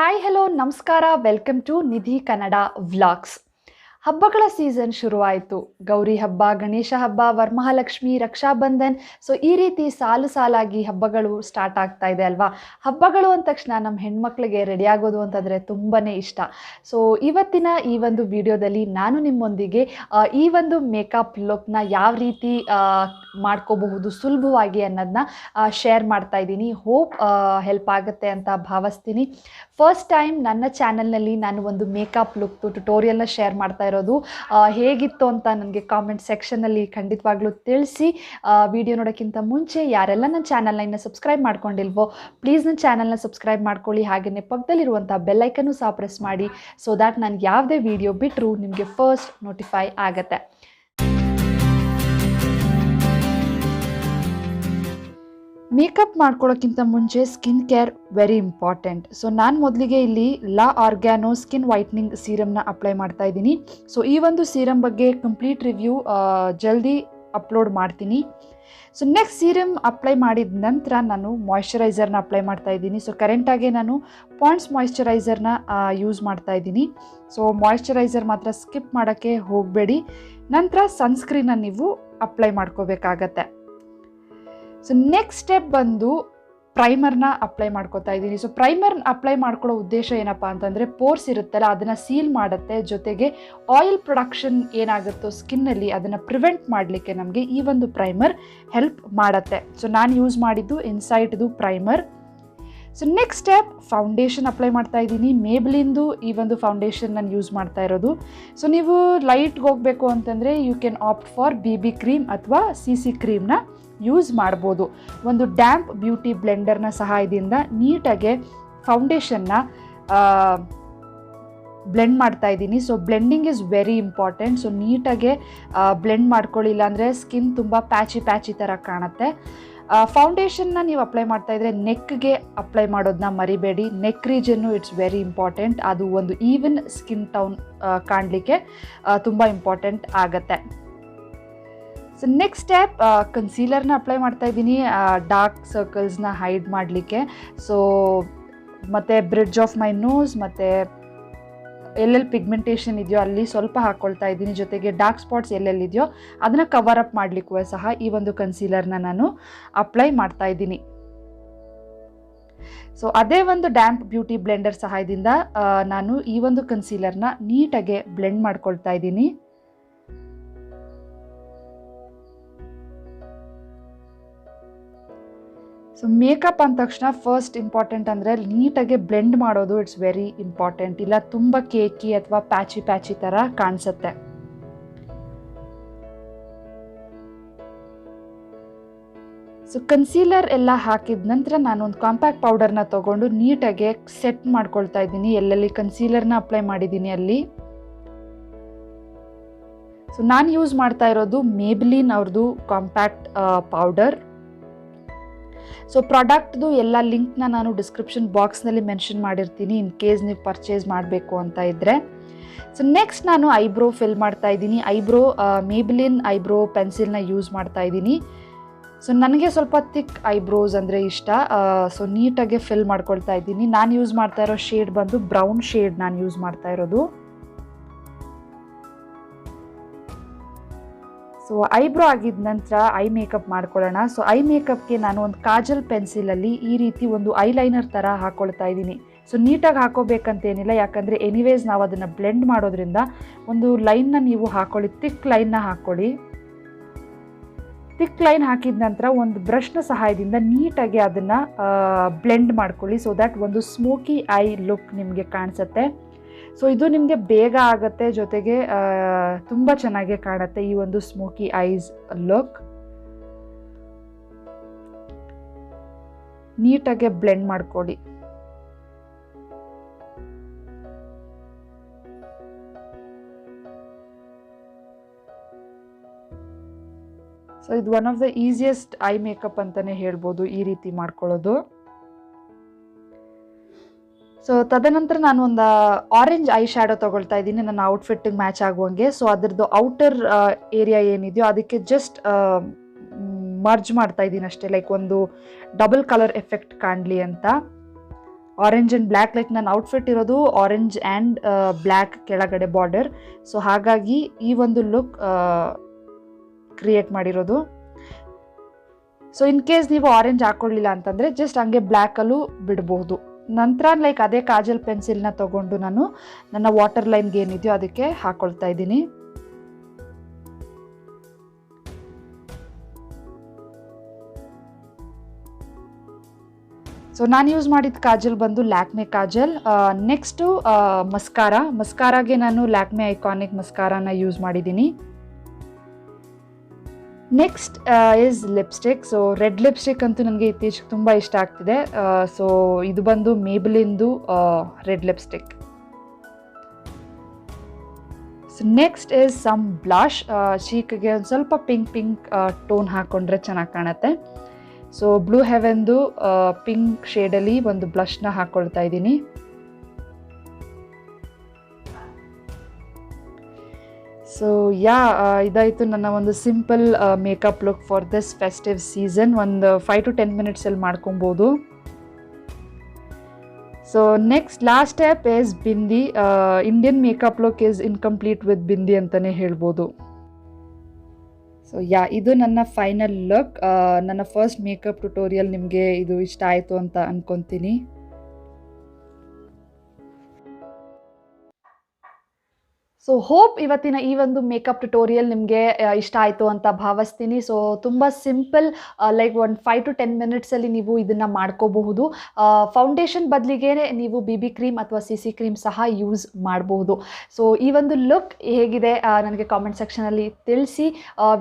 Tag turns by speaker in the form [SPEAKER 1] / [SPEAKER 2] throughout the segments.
[SPEAKER 1] Hi hello ನಮಸ್ಕಾರ welcome to Nidhi Kannada vlogs. ಹಬ್ಬಗಳ season ಶುರುವಾಯಿತು. ಗೌರಿ ಹಬ್ಬ, ಗಣೇಶ ಹಬ್ಬ, ವರಮಹಾಲಕ್ಷ್ಮಿ, ರಕ್ಷಾಬಂಧನ್. ಸೊ ಈ ರೀತಿ ಸಾಲು ಸಾಲಾಗಿ ಹಬ್ಬಗಳು ಸ್ಟಾರ್ಟ್ ಆಗ್ತಾ ಇದೆ ಅಲ್ವಾ. ಹಬ್ಬಗಳು ಅಂದ ತಕ್ಷಣ ನಮ್ಮ ಹೆಣ್ಮಕ್ಳಿಗೆ ರೆಡಿ ಆಗೋದು ಅಂತಂದರೆ ತುಂಬಾ ಇಷ್ಟ. ಸೊ ಇವತ್ತಿನ ಈ ಒಂದು ವಿಡಿಯೋದಲ್ಲಿ ನಾನು ನಿಮ್ಮೊಂದಿಗೆ ಈ ಒಂದು ಮೇಕಪ್ ಲುಕ್ನ ಯಾವ ರೀತಿ ಮಾಡ್ಕೋಬಹುದು ಸುಲಭವಾಗಿ ಅನ್ನೋದನ್ನ ಶೇರ್ ಮಾಡ್ತಾ ಇದ್ದೀನಿ. ಹೋಪ್ ಹೆಲ್ಪ್ ಆಗುತ್ತೆ ಅಂತ ಭಾವಿಸ್ತೀನಿ. ಫಸ್ಟ್ ಟೈಮ್ ನನ್ನ ಚಾನಲ್ನಲ್ಲಿ ನಾನು ಒಂದು ಮೇಕಪ್ ಲುಕ್ ಟ್ಯುಟೋರಿಯಲ್ನ ಶೇರ್ ಮಾಡ್ತಾ ಇರೋದು. ಹೇಗಿತ್ತು ಅಂತ ನನಗೆ ಕಾಮೆಂಟ್ ಸೆಕ್ಷನಲ್ಲಿ ಖಂಡಿತವಾಗ್ಲೂ ತಿಳಿಸಿ. ವಿಡಿಯೋ ನೋಡೋಕ್ಕಿಂತ ಮುಂಚೆ ಯಾರೆಲ್ಲ ನನ್ನ ಚಾನಲ್ನ ಇನ್ನು ಸಬ್ಸ್ಕ್ರೈಬ್ ಮಾಡ್ಕೊಂಡಿಲ್ವೋ ಪ್ಲೀಸ್ ನನ್ನ ಚಾನಲ್ನ ಸಬ್ಸ್ಕ್ರೈಬ್ ಮಾಡ್ಕೊಳ್ಳಿ. ಹಾಗೆಯೇ ಪಕ್ಕದಲ್ಲಿರುವಂಥ ಬೆಲ್ಲೈಕನ್ನು ಸಹ ಪ್ರೆಸ್ ಮಾಡಿ. ಸೊ ದ್ಯಾಟ್ ನಾನು ಯಾವುದೇ ವಿಡಿಯೋ ಬಿಟ್ಟರೂ ನಿಮಗೆ ಫಸ್ಟ್ ನೋಟಿಫೈ ಆಗುತ್ತೆ. ಮೇಕಪ್ ಮಾಡ್ಕೊಳ್ಳೋಕ್ಕಿಂತ ಮುಂಚೆ skin care very important. So ನಾನು ಮೊದಲಿಗೆ ಇಲ್ಲಿ ಲಾ ಆರ್ಗ್ಯಾನೋ ಸ್ಕಿನ್ ವೈಟ್ನಿಂಗ್ ಸೀರಮ್ನ ಅಪ್ಲೈ ಮಾಡ್ತಾ ಇದ್ದೀನಿ. ಸೊ ಈ ಒಂದು ಸೀರಮ್ ಬಗ್ಗೆ ಕಂಪ್ಲೀಟ್ ರಿವ್ಯೂ ಜಲ್ದಿ ಅಪ್ಲೋಡ್ ಮಾಡ್ತೀನಿ. ಸೊ ನೆಕ್ಸ್ಟ್ ಸೀರಮ್ ಅಪ್ಲೈ ಮಾಡಿದ ನಂತರ ನಾನು ಮಾಯ್ಶ್ಚರೈಸರ್ನ ಅಪ್ಲೈ ಮಾಡ್ತಾ ಇದ್ದೀನಿ. ಸೊ ಕರೆಂಟಾಗೆ ನಾನು ಪಾಂಡ್ಸ್ ಮಾಯ್ಶ್ಚರೈಸರ್ನ ಯೂಸ್ ಮಾಡ್ತಾ ಇದ್ದೀನಿ. ಸೊ ಮಾಯ್ಶ್ಚರೈಸರ್ ಮಾತ್ರ ಸ್ಕಿಪ್ ಮಾಡೋಕ್ಕೆ ಹೋಗಬೇಡಿ. ನಂತರ ಸನ್ಸ್ಕ್ರೀನ್ನ ನೀವು ಅಪ್ಲೈ ಮಾಡ್ಕೋಬೇಕಾಗತ್ತೆ. ಸೊ ನೆಕ್ಸ್ಟ್ ಸ್ಟೆಪ್ ಬಂದು ಪ್ರೈಮರ್ನ ಅಪ್ಲೈ ಮಾಡ್ಕೋತಾ ಇದ್ದೀನಿ. ಸೊ ಪ್ರೈಮರ್ ಅಪ್ಲೈ ಮಾಡ್ಕೊಳ್ಳೋ ಉದ್ದೇಶ ಏನಪ್ಪ ಅಂತಂದರೆ ಪೋರ್ಸ್ ಇರುತ್ತಲ್ಲ ಅದನ್ನು ಸೀಲ್ ಮಾಡುತ್ತೆ. ಜೊತೆಗೆ ಆಯಿಲ್ ಪ್ರೊಡಕ್ಷನ್ ಏನಾಗುತ್ತೋ ಸ್ಕಿನ್ನಲ್ಲಿ ಅದನ್ನು ಪ್ರಿವೆಂಟ್ ಮಾಡಲಿಕ್ಕೆ ನಮಗೆ ಈ ಒಂದು ಪ್ರೈಮರ್ ಹೆಲ್ಪ್ ಮಾಡುತ್ತೆ. ಸೊ ನಾನು ಯೂಸ್ ಮಾಡಿದ್ದು ಇನ್ಸೈಟ್ದು primer. So next step foundation apply ಮಾಡ್ತಾ ಇದ್ದೀನಿ. ಮೇಬ್ಲಿಂದು ಈ ಒಂದು ಫೌಂಡೇಶನ್ ನಾನು ಯೂಸ್ ಮಾಡ್ತಾ ಇರೋದು. ಸೊ ನೀವು ಲೈಟ್ಗೆ ಹೋಗಬೇಕು ಅಂತಂದರೆ you can opt for BB cream ಅಥವಾ CC ಕ್ರೀಮ್ನ ಯೂಸ್ ಮಾಡ್ಬೋದು. ಒಂದು ಡ್ಯಾಂಪ್ ಬ್ಯೂಟಿ ಬ್ಲೆಂಡರ್ನ ಸಹಾಯದಿಂದ ನೀಟಾಗೆ ಫೌಂಡೇಶನ್ನ ಬ್ಲೆಂಡ್ ಮಾಡ್ತಾ ಇದ್ದೀನಿ. So blending is very important. So ನೀಟಾಗೆ ಬ್ಲೆಂಡ್ ಮಾಡ್ಕೊಳ್ಳಿಲ್ಲ ಅಂದರೆ ಸ್ಕಿನ್ ತುಂಬ ಪ್ಯಾಚಿ ಥರ ಕಾಣುತ್ತೆ. ಫೌಂಡೇಶನ್ನ ನೀವು ಅಪ್ಲೈ ಮಾಡ್ತಾ ಇದ್ರೆ ನೆಕ್ಗೆ ಅಪ್ಲೈ ಮಾಡೋದನ್ನ ಮರಿಬೇಡಿ. Neck reason it's very important. ಅದು ಒಂದು ಈವನ್ ಸ್ಕಿನ್ ಟೋನ್ ಕಾಣಲಿಕ್ಕೆ ತುಂಬ ಇಂಪಾರ್ಟೆಂಟ್ ಆಗುತ್ತೆ. ಸೊ ನೆಕ್ಸ್ಟ್ ಸ್ಟೆಪ್ ಕನ್ಸೀಲರ್ನ ಅಪ್ಲೈ ಮಾಡ್ತಾ ಇದ್ದೀನಿ ಡಾರ್ಕ್ ಸರ್ಕಲ್ಸ್ನ ಹೈಡ್ ಮಾಡಲಿಕ್ಕೆ. ಸೊ ಮತ್ತು ಬ್ರಿಡ್ಜ್ ಆಫ್ ಮೈ ನೋಸ್ ಮತ್ತು ಎಲ್ಲೆಲ್ಲಿ ಪಿಗ್ಮೆಂಟೇಷನ್ ಇದೆಯೋ ಅಲ್ಲಿ ಸ್ವಲ್ಪ ಹಾಕ್ಕೊಳ್ತಾ ಇದ್ದೀನಿ. ಜೊತೆಗೆ ಡಾರ್ಕ್ ಸ್ಪಾಟ್ಸ್ ಎಲ್ಲೆಲ್ಲಿದೆಯೋ ಅದನ್ನು ಕವರ್ ಅಪ್ ಮಾಡಲಿಕ್ಕೂ ಸಹ ಈ ಒಂದು ಕನ್ಸೀಲರ್ನ ನಾನು ಅಪ್ಲೈ ಮಾಡ್ತಾ ಇದ್ದೀನಿ. ಸೊ ಅದೇ ಒಂದು ಡ್ಯಾಂಪ್ ಬ್ಯೂಟಿ ಬ್ಲೆಂಡರ್ ಸಹಾಯದಿಂದ ನಾನು ಈ ಒಂದು ಕನ್ಸೀಲರ್ನ ನೀಟಾಗೆ ಬ್ಲೆಂಡ್ ಮಾಡ್ಕೊಳ್ತಾ ಇದ್ದೀನಿ. ಸೊ ಮೇಕಪ್ ಅಂದ ತಕ್ಷಣ ಫಸ್ಟ್ ಇಂಪಾರ್ಟೆಂಟ್ ಅಂದರೆ ನೀಟಾಗಿ ಬ್ಲೆಂಡ್ ಮಾಡೋದು ಇಟ್ಸ್ ವೆರಿ ಇಂಪಾರ್ಟೆಂಟ್. ಇಲ್ಲ ತುಂಬ ಕೇಕಿ ಅಥವಾ ಪ್ಯಾಚಿ ಥರ ಕಾಣಿಸುತ್ತೆ. ಸೊ ಕನ್ಸೀಲರ್ ಎಲ್ಲ ಹಾಕಿದ ನಂತರ ನಾನು ಒಂದು ಕಾಂಪ್ಯಾಕ್ಟ್ ಪೌಡರ್ನ ತೊಗೊಂಡು ನೀಟಾಗಿ ಸೆಟ್ ಮಾಡ್ಕೊಳ್ತಾ ಇದ್ದೀನಿ ಎಲ್ಲೆಲ್ಲಿ ಕನ್ಸೀಲರ್ನ ಅಪ್ಲೈ ಮಾಡಿದ್ದೀನಿ ಅಲ್ಲಿ. ಸೊ ನಾನು ಯೂಸ್ ಮಾಡ್ತಾ ಇರೋದು ಮೇಬ್ಲಿನ್ ಅವ್ರದ್ದು ಕಾಂಪ್ಯಾಕ್ಟ್ ಪೌಡರ್. ಸೊ ಪ್ರಾಡಕ್ಟ್ದು ಎಲ್ಲ ಲಿಂಕ್ನ ನಾನು ಡಿಸ್ಕ್ರಿಪ್ಷನ್ ಬಾಕ್ಸ್ನಲ್ಲಿ ಮೆನ್ಷನ್ ಮಾಡಿರ್ತೀನಿ ಇನ್ ಕೇಸ್ ನೀವು ಪರ್ಚೇಸ್ ಮಾಡಬೇಕು ಅಂತ ಇದ್ದರೆ. ಸೊ ನೆಕ್ಸ್ಟ್ ನಾನು ಐಬ್ರೋ ಫಿಲ್ ಮಾಡ್ತಾ ಇದ್ದೀನಿ. ಐಬ್ರೋ ಮೇಬ್ಲಿನ್ ಐಬ್ರೋ ಪೆನ್ಸಿಲ್ನ ಯೂಸ್ ಮಾಡ್ತಾ ಇದ್ದೀನಿ. ಸೊ ನನಗೆ ಸ್ವಲ್ಪ ಥಿಕ್ ಐಬ್ರೋಸ್ ಅಂದರೆ ಇಷ್ಟ. ಸೊ ನೀಟಾಗೆ ಫಿಲ್ ಮಾಡ್ಕೊಳ್ತಾ ಇದ್ದೀನಿ. ನಾನು ಯೂಸ್ ಮಾಡ್ತಾ ಇರೋ ಶೇಡ್ ಬಂದು ಬ್ರೌನ್ ಶೇಡ್ ನಾನು ಯೂಸ್ ಮಾಡ್ತಾ ಇರೋದು. ಸೊ ಐಬ್ರೋ ಆಗಿದ ನಂತರ ಐ ಮೇಕಪ್ ಮಾಡ್ಕೊಳ್ಳೋಣ. ಸೊ ಐ ಮೇಕಪ್ಗೆ ನಾನು ಒಂದು ಕಾಜಲ್ ಪೆನ್ಸಿಲಲ್ಲಿ ಈ ರೀತಿ ಒಂದು ಐಲೈನರ್ ಥರ ಹಾಕ್ಕೊಳ್ತಾ ಇದ್ದೀನಿ. ಸೊ ನೀಟಾಗಿ ಹಾಕೋಬೇಕಂತೇನಿಲ್ಲ, ಯಾಕಂದರೆ ಎನಿವೇಸ್ ನಾವು ಅದನ್ನು ಬ್ಲೆಂಡ್ ಮಾಡೋದ್ರಿಂದ ಒಂದು ಲೈನ್ನ ನೀವು ಹಾಕ್ಕೊಳ್ಳಿ, ಥಿಕ್ ಲೈನ್ನ ಹಾಕ್ಕೊಳ್ಳಿ. ಥಿಕ್ ಲೈನ್ ಹಾಕಿದ ನಂತರ ಒಂದು ಬ್ರಷ್ನ ಸಹಾಯದಿಂದ ನೀಟಾಗಿ ಅದನ್ನು ಬ್ಲೆಂಡ್ ಮಾಡ್ಕೊಳ್ಳಿ. ಸೊ ದ್ಯಾಟ್ ಒಂದು ಸ್ಮೋಕಿ ಐ ಲುಕ್ ನಿಮಗೆ ಕಾಣಿಸುತ್ತೆ. ಸೊ ಇದು ನಿಮಗೆ ಬೇಗ ಆಗುತ್ತೆ, ಜೊತೆಗೆ ತುಂಬ ಚೆನ್ನಾಗಿ ಕಾಣುತ್ತೆ ಈ ಒಂದು ಸ್ಮೋಕಿ ಐಸ್ ಲುಕ್. ನೀಟಾಗಿ ಬ್ಲೆಂಡ್ ಮಾಡ್ಕೊಳ್ಳಿ. ಸೊ ಇದು one of the easiest I makeup ಅಂತಲೇ ಹೇಳ್ಬೋದು ಈ ರೀತಿ ಮಾಡ್ಕೊಳ್ಳೋದು. ಸೊ ತದನಂತರ ನಾನು ಒಂದು ಆರೆಂಜ್ ಐ ಶ್ಯಾಡೋ ತೊಗೊಳ್ತಾ ಇದ್ದೀನಿ ನನ್ನ ಔಟ್ಫಿಟ್ಟಿಗೆ ಮ್ಯಾಚ್ ಆಗುವಂಗೆ. ಸೊ ಅದರದ್ದು ಔಟರ್ ಏರಿಯಾ ಏನಿದೆಯೋ ಅದಕ್ಕೆ ಜಸ್ಟ್ ಮರ್ಜ್ ಮಾಡ್ತಾ ಇದ್ದೀನಿ ಅಷ್ಟೇ, ಲೈಕ್ ಒಂದು ಡಬಲ್ ಕಲರ್ ಎಫೆಕ್ಟ್ ಕಾಣಲಿ ಅಂತ. ಆರೆಂಜ್ ಆ್ಯಂಡ್ ಬ್ಲ್ಯಾಕ್, ಲೈಕ್ ನನ್ನ ಔಟ್ಫಿಟ್ ಇರೋದು ಆರೆಂಜ್ ಆ್ಯಂಡ್ ಬ್ಲ್ಯಾಕ್ ಕೆಳಗಡೆ ಬಾರ್ಡರ್. ಸೊ ಹಾಗಾಗಿ ಈ ಒಂದು ಲುಕ್ ಕ್ರಿಯೇಟ್ ಮಾಡಿರೋದು. ಸೊ ಇನ್ ಕೇಸ್ ನೀವು ಆರೆಂಜ್ ಹಾಕ್ಕೊಳ್ಳಿಲ್ಲ ಅಂತಂದರೆ ಜಸ್ಟ್ ಹಂಗೆ ಬ್ಲ್ಯಾಕಲ್ಲೂ ಬಿಡ್ಬೋದು. ನಂತರ ಲೈಕ್ ಅದೇ ಕಾಜಲ್ ಪೆನ್ಸಿಲ್ನ ತೊಗೊಂಡು ನಾನು ನನ್ನ ವಾಟರ್ ಲೈನ್ಗೆ ಏನಿದೆಯೋ ಅದಕ್ಕೆ ಹಾಕ್ಕೊಳ್ತಾ ಇದ್ದೀನಿ. ಸೊ ನಾನು ಯೂಸ್ ಮಾಡಿದ ಕಾಜಲ್ ಬಂದು ಲ್ಯಾಕ್ಮೆ ಕಾಜಲ್. ನೆಕ್ಸ್ಟು ಮಸ್ಕಾರಾಗೆ ನಾನು ಲ್ಯಾಕ್ಮೆ ಐಕಾನಿಕ್ ಮಸ್ಕಾರಾನ ಯೂಸ್ ಮಾಡಿದ್ದೀನಿ. Next is lipstick. So red lipstick ಅಂತೂ ನನಗೆ ಇತ್ತೀಚೆಗೆ ತುಂಬ ಇಷ್ಟ ಆಗ್ತಿದೆ. ಸೊ ಇದು ಬಂದು ಮೇಬಲಿಂದು red lipstick. So next is some blush. ಚೀಕ್ಗೆ ಒಂದು ಸ್ವಲ್ಪ ಪಿಂಕ್ ಟೋನ್ ಹಾಕ್ಕೊಂಡ್ರೆ ಚೆನ್ನಾಗಿ ಕಾಣುತ್ತೆ. ಸೊ ಬ್ಲೂ ಹೆವೆನ್ದು ಪಿಂಕ್ ಶೇಡಲ್ಲಿ ಒಂದು ಬ್ಲಷ್ನ ಹಾಕ್ಕೊಳ್ತಾ ಇದ್ದೀನಿ. ಸೊ ಇದಾಯಿತು ನನ್ನ ಒಂದು simple makeup look for this festive season. ಒಂದು 5 to 10 ಮಿನಿಟ್ಸಲ್ಲಿ ಮಾಡ್ಕೊಬೋದು. So next last step is bindi. Indian makeup look is incomplete with bindi ಅಂತಲೇ ಹೇಳ್ಬೋದು. ಸೊ ಇದು ನನ್ನ ಫೈನಲ್ ಲುಕ್. ನನ್ನ ಫಸ್ಟ್ ಮೇಕಪ್ ಟ್ಯುಟೋರಿಯಲ್ ನಿಮಗೆ ಇದು ಇಷ್ಟ ಆಯಿತು ಅಂತ ಅಂದ್ಕೊತೀನಿ. ಸೊ ಹೋಪ್ ಇವತ್ತಿನ ಈ ಒಂದು ಮೇಕಪ್ ಟ್ಯುಟೋರಿಯಲ್ ನಿಮಗೆ ಇಷ್ಟ ಆಯಿತು ಅಂತ ಭಾವಿಸ್ತೀನಿ. ಸೊ ತುಂಬ ಸಿಂಪಲ್, ಲೈಕ್ ಒಂದು 5 to 10 ಮಿನಿಟ್ಸಲ್ಲಿ ನೀವು ಇದನ್ನು ಮಾಡ್ಕೋಬಹುದು. ಫೌಂಡೇಶನ್ ಬದಲಿಗೆ ನೀವು BB ಕ್ರೀಮ್ ಅಥವಾ CC ಕ್ರೀಮ್ ಸಹ ಯೂಸ್ ಮಾಡಬಹುದು. ಸೊ ಈ ಒಂದು ಲುಕ್ ಹೇಗಿದೆ ನನಗೆ ಕಾಮೆಂಟ್ ಸೆಕ್ಷನಲ್ಲಿ ತಿಳಿಸಿ.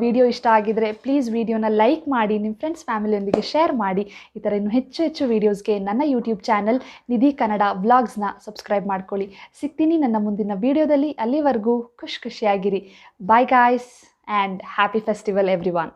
[SPEAKER 1] ವಿಡಿಯೋ ಇಷ್ಟ ಆಗಿದರೆ ಪ್ಲೀಸ್ ವಿಡಿಯೋನ ಲೈಕ್ ಮಾಡಿ, ನಿಮ್ಮ ಫ್ರೆಂಡ್ಸ್ ಫ್ಯಾಮಿಲಿಯೊಂದಿಗೆ ಶೇರ್ ಮಾಡಿ. ಈ ಥರ ಇನ್ನೂ ಹೆಚ್ಚು ವೀಡಿಯೋಸ್ಗೆ ನನ್ನ ಯೂಟ್ಯೂಬ್ ಚಾನಲ್ ನಿಧಿ ಕನ್ನಡ ವ್ಲಾಗ್ಸ್ನ ಸಬ್ಸ್ಕ್ರೈಬ್ ಮಾಡ್ಕೊಳ್ಳಿ. ಸಿಗ್ತೀನಿ ನನ್ನ ಮುಂದಿನ ವಿಡಿಯೋದಲ್ಲಿ. ಅಲ್ಲಿವರೆಗೂ ಖುಷಿಯಾಗಿರಿ. Bye guys and happy festival every one.